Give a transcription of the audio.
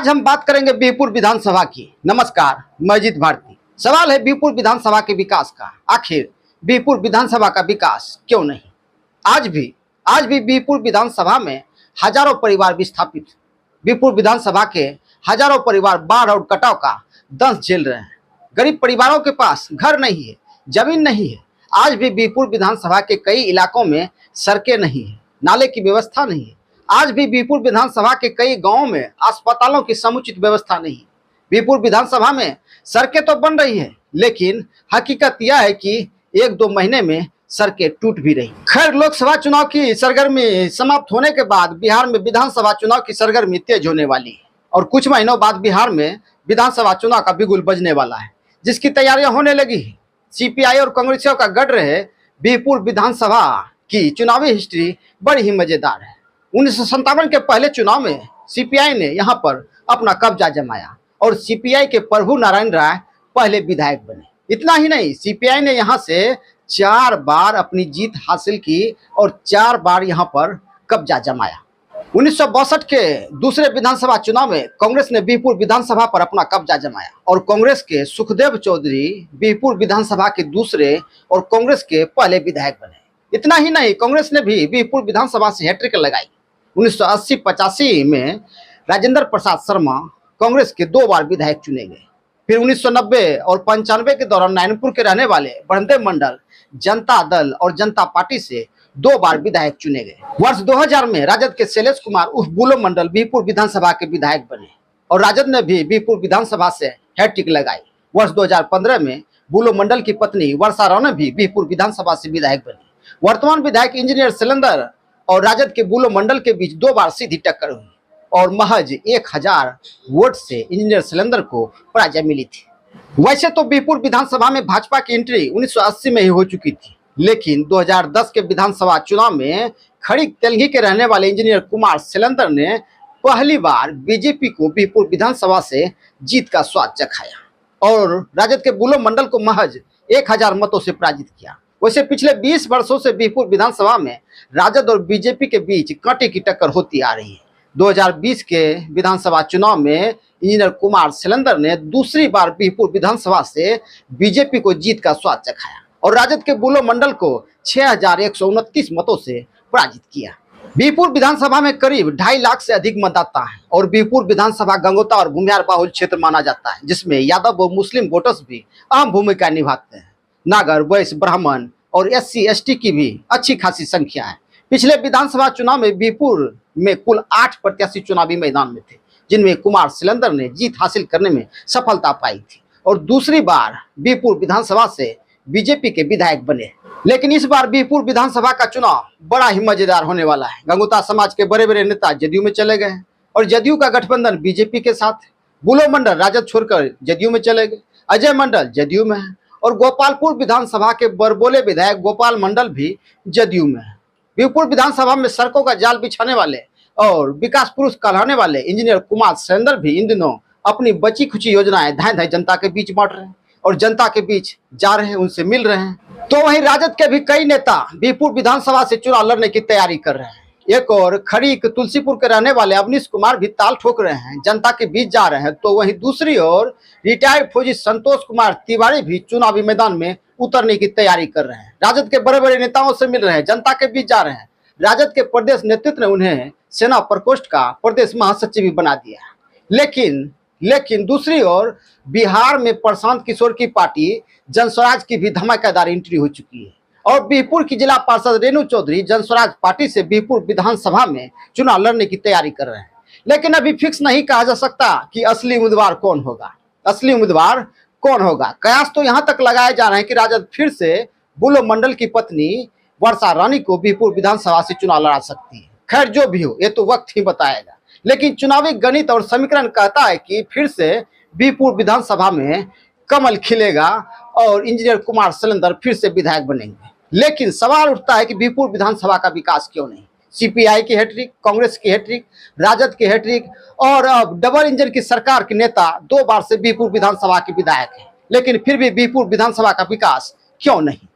आज हम बात करेंगे बीरपुर विधानसभा की। नमस्कार, मैं अजीत भारती। सवाल है बीरपुर विधानसभा के विकास का। आखिर बीरपुर विधानसभा का विकास क्यों नहीं? आज भी बीरपुर विधानसभा में हजारों परिवार विस्थापित। बीरपुर विधानसभा के हजारों परिवार बाढ़ और कटाव का दंश झेल रहे हैं। गरीब परिवारों के पास घर नहीं है, जमीन नहीं है। आज भी बीरपुर विधानसभा के कई इलाकों में सड़कें नहीं है, नाले की व्यवस्था नहीं है। आज भी बीरपुर विधानसभा के कई गांवों में अस्पतालों की समुचित व्यवस्था नहीं है। बीरपुर विधानसभा में सड़कें तो बन रही है, लेकिन हकीकत यह है कि 1-2 महीने में सड़कें टूट भी रही। खैर, लोकसभा चुनाव की सरगर्मी समाप्त होने के बाद बिहार में विधानसभा चुनाव की सरगर्मी तेज होने वाली है और कुछ महीनों बाद बिहार में विधानसभा चुनाव का बिगुल बजने वाला है, जिसकी तैयारियां होने लगी है। सीपीआई और कांग्रेसियों का गढ़ रहे बीरपुर विधानसभा की चुनावी हिस्ट्री बड़ी ही मजेदार है। 1957 के पहले चुनाव में सीपीआई ने यहां पर अपना कब्जा जमाया और सीपीआई के प्रभु नारायण राय पहले विधायक बने। इतना ही नहीं, सीपीआई ने यहां से 4 बार अपनी जीत हासिल की और 4 बार यहां पर कब्जा जमाया। 1962 के दूसरे विधानसभा चुनाव में कांग्रेस ने बीरपुर विधानसभा पर अपना कब्जा जमाया और कांग्रेस के सुखदेव चौधरी बीरपुर विधानसभा के दूसरे और कांग्रेस के पहले विधायक बने। इतना ही नहीं, कांग्रेस ने भी बीरपुर विधानसभा से हैट्रिक लगाई। 1980-85 में राजेंद्र प्रसाद शर्मा कांग्रेस के 2 बार विधायक चुने गए। फिर 1990 और 95 के दौरान नारायणपुर के रहने वाले बड़देव मंडल जनता दल और जनता पार्टी से 2 बार विधायक चुने गए। वर्ष 2000 में राजद के शैलेश कुमार उर्फ बुलो मंडल बीरपुर विधानसभा के विधायक बने और राजद ने भी बीरपुर विधानसभा से हैट्रिक लगाई। वर्ष 2015 में बुलो मंडल की पत्नी वर्षा राव ने भी बीरपुर विधानसभा से विधायक बनी। वर्तमान विधायक इंजीनियर शैलेंद्र और राजद के बुलो मंडल के बीच 2 बार सीधी टक्कर हुई और महज 1000 वोट से इंजीनियर शैलेंद्र को पराजय मिली थी। वैसे तो बीरपुर विधानसभा में भाजपा की एंट्री 1980 में ही हो चुकी थी, लेकिन 2010 के विधानसभा चुनाव में खड़ी तेलंगी के रहने वाले इंजीनियर कुमार शैलेंद्र ने पहली बार बीजेपी को बीरपुर विधानसभा से जीत का स्वाद चखाया और राजद के बुलो मंडल को महज 1000 मतों से पराजित किया। वैसे पिछले 20 वर्षों से बीरपुर विधानसभा में राजद और बीजेपी के बीच कांटे की टक्कर होती आ रही है। 2020 के विधानसभा चुनाव में इंजीनियर कुमार शैलेंद्र ने दूसरी बार बीरपुर विधानसभा से बीजेपी को जीत का स्वाद चखाया और राजद के बुलो मंडल को 6129 मतों से पराजित किया। बीरपुर विधानसभा में करीब 2.5 लाख से अधिक मतदाता है और बीरपुर विधानसभा गंगोता और भूमिहार बाहुल क्षेत्र माना जाता है, जिसमें यादव और मुस्लिम वोटर्स भी अहम भूमिका निभाते हैं। नागर, वैश्य, ब्राह्मण और SC/ST की भी अच्छी खासी संख्या है। पिछले विधानसभा चुनाव में बीरपुर में कुल 8 प्रत्याशी चुनावी मैदान में थे, जिनमें कुमार शैलेंद्र ने जीत हासिल करने में सफलता पाई थी और दूसरी बार बीरपुर विधानसभा से बीजेपी के विधायक बने। लेकिन इस बार बीरपुर विधानसभा का चुनाव बड़ा ही मजेदार होने वाला है। गंगोता समाज के बड़े बड़े नेता जदयू में चले गए हैं और जदयू का गठबंधन बीजेपी के साथ है। बुलो मंडल राजद छोड़कर जदयू में चले गए, अजय मंडल जदयू में है और गोपालपुर विधानसभा के बरबोले विधायक गोपाल मंडल भी जदयू में है। बीरपुर विधानसभा में सड़कों का जाल बिछाने वाले और विकास पुरुष कहलाने वाले इंजीनियर कुमार शैलेंद्र भी इन दिनों अपनी बची खुची योजनाएं धाए जनता के बीच बांट रहे हैं और जनता के बीच जा रहे हैं, उनसे मिल रहे हैं। तो वहीं राजद के भी कई नेता बीरपुर विधानसभा से चुनाव लड़ने की तैयारी कर रहे हैं। एक और खरीक तुलसीपुर के रहने वाले अवनीश कुमार भी ताल ठोक रहे हैं, जनता के बीच जा रहे हैं। तो वहीं दूसरी ओर रिटायर्ड फौजी संतोष कुमार तिवारी भी चुनावी मैदान में उतरने की तैयारी कर रहे हैं। राजद के बड़े बड़े नेताओं से मिल रहे हैं, जनता के बीच जा रहे हैं। राजद के प्रदेश नेतृत्व ने उन्हें सेना प्रकोष्ठ का प्रदेश महासचिव भी बना दिया। लेकिन दूसरी ओर बिहार में प्रशांत किशोर की पार्टी जनस्वराज की भी धमाकेदार एंट्री हो चुकी है और बीरपुर की जिला पार्षद रेणु चौधरी जनस्वराज पार्टी से बीरपुर विधानसभा में चुनाव लड़ने की तैयारी कर रहे हैं। लेकिन अभी फिक्स नहीं कहा जा सकता कि असली उम्मीदवार कौन होगा। कयास तो यहाँ तक लगाए जा रहे हैं कि राजद फिर से बुलो मंडल की पत्नी वर्षा रानी को बीरपुर विधानसभा से चुनाव लड़ा सकती है। खैर, जो भी हो, ये तो वक्त ही बताएगा। लेकिन चुनावी गणित और समीकरण कहता है कि फिर से बीरपुर विधानसभा में कमल खिलेगा और इंजीनियर कुमार शैलेंद्र फिर से विधायक बनेंगे। लेकिन सवाल उठता है कि बीरपुर विधानसभा का विकास क्यों नहीं? सीपीआई की हैट्रिक, कांग्रेस की हैट्रिक, राजद की हैट्रिक और अब डबल इंजन की सरकार के नेता 2 बार से बीरपुर विधानसभा के विधायक हैं, लेकिन फिर भी बीरपुर विधानसभा का विकास क्यों नहीं?